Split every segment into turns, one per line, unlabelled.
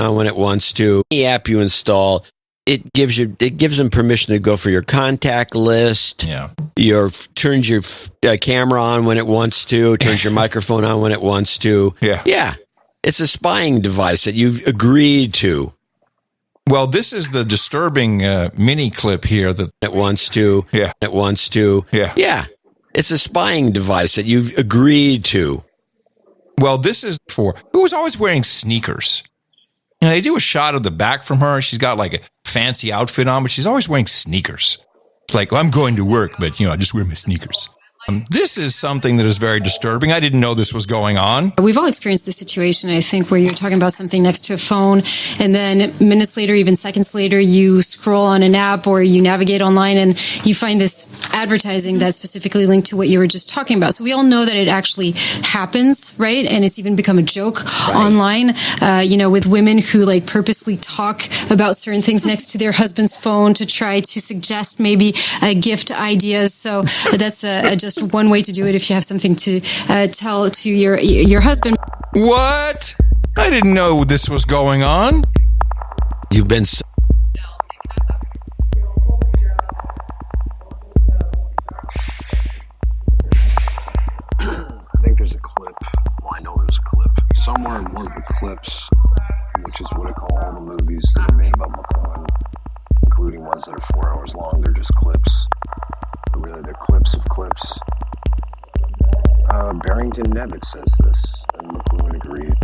on when it wants to. The app you install, it gives them permission to go for your contact list.
Yeah.
Turns your camera on when it wants to, turns your microphone on when it wants to.
Yeah.
Yeah. It's a spying device that you've agreed to.
Well, this is the disturbing mini clip here that
it wants to.
Yeah.
It wants to.
Yeah.
Yeah. It's a spying device that you've agreed to.
Well, this is for who was always wearing sneakers. You know, they do a shot of the back from her. She's got like a fancy outfit on, but she's always wearing sneakers. It's like, well, I'm going to work, but, I just wear my sneakers. This is something that is very disturbing. I didn't know this was going on.
We've all experienced this situation, I think, where you're talking about something next to a phone, and then minutes later, even seconds later, you scroll on an app or you navigate online and you find this advertising that's specifically linked to what you were just talking about. So we all know that it actually happens, right? And it's even become a joke online, with women who purposely talk about certain things next to their husband's phone to try to suggest maybe gift ideas. So that's just one way to do it if you have something to tell to your husband.
What? I didn't know this was going on.
You've been...
I think there's a clip. Well, I know there's a clip. Somewhere in one of the clips, which is what I call all the movies that are made about McClellan, including ones that are 4 hours long, they're just clips. But really, they're clips of clips. Barrington Nevitt says this, and McLuhan agreed.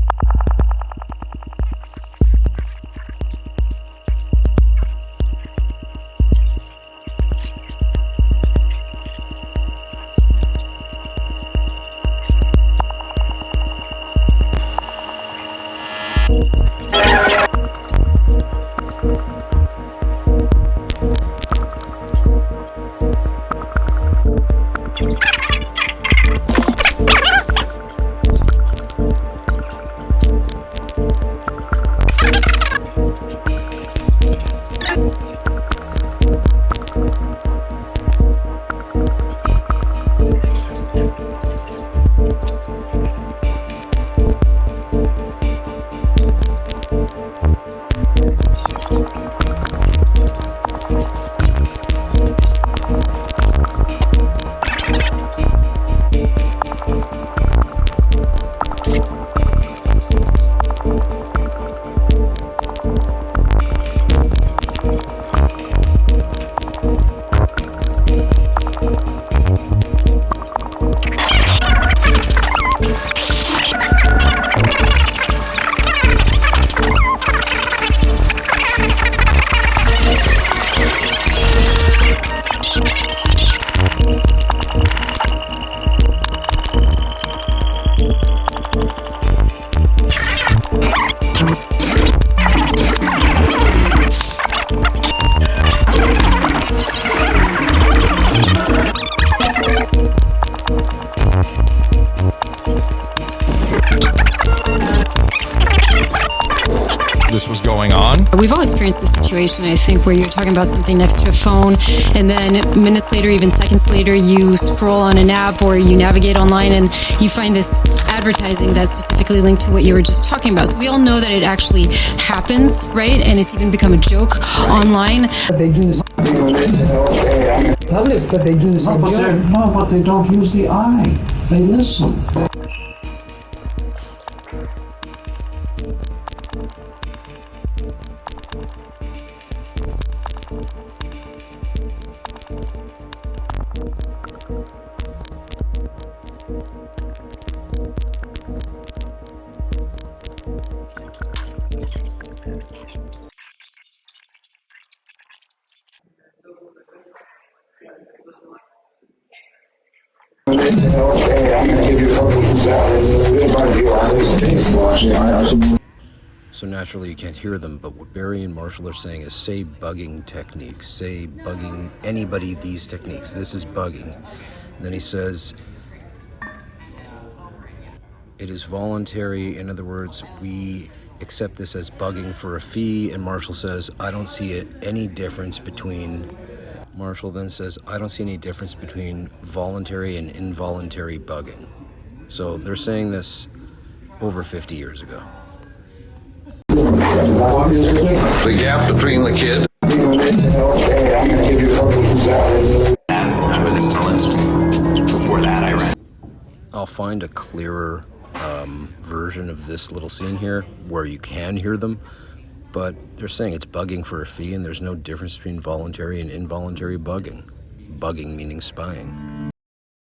This was going on.
We've all experienced this situation, I think, where you're talking about something next to a phone, and then minutes later, even seconds later, you scroll on an app or you navigate online and you find this advertising that's specifically linked to what you were just talking about. So we all know that it actually happens, right? And it's even become a joke online.
They do this public, but they do this but they don't use the eye. They listen.
So naturally you can't hear them, but what Barry and Marshall are saying is say bugging techniques, say bugging anybody these techniques. This is bugging. And then he says it is voluntary. In other words, we accept this as bugging for a fee. And Marshall says, I don't see any difference between... Marshall then says, I don't see any difference between voluntary and involuntary bugging. So they're saying this over 50 years ago.
The gap between the kid.
I was in college. Before that, I read.
I'll find a clearer version of this little scene here where you can hear them, but they're saying it's bugging for a fee, and there's no difference between voluntary and involuntary bugging. Bugging meaning spying.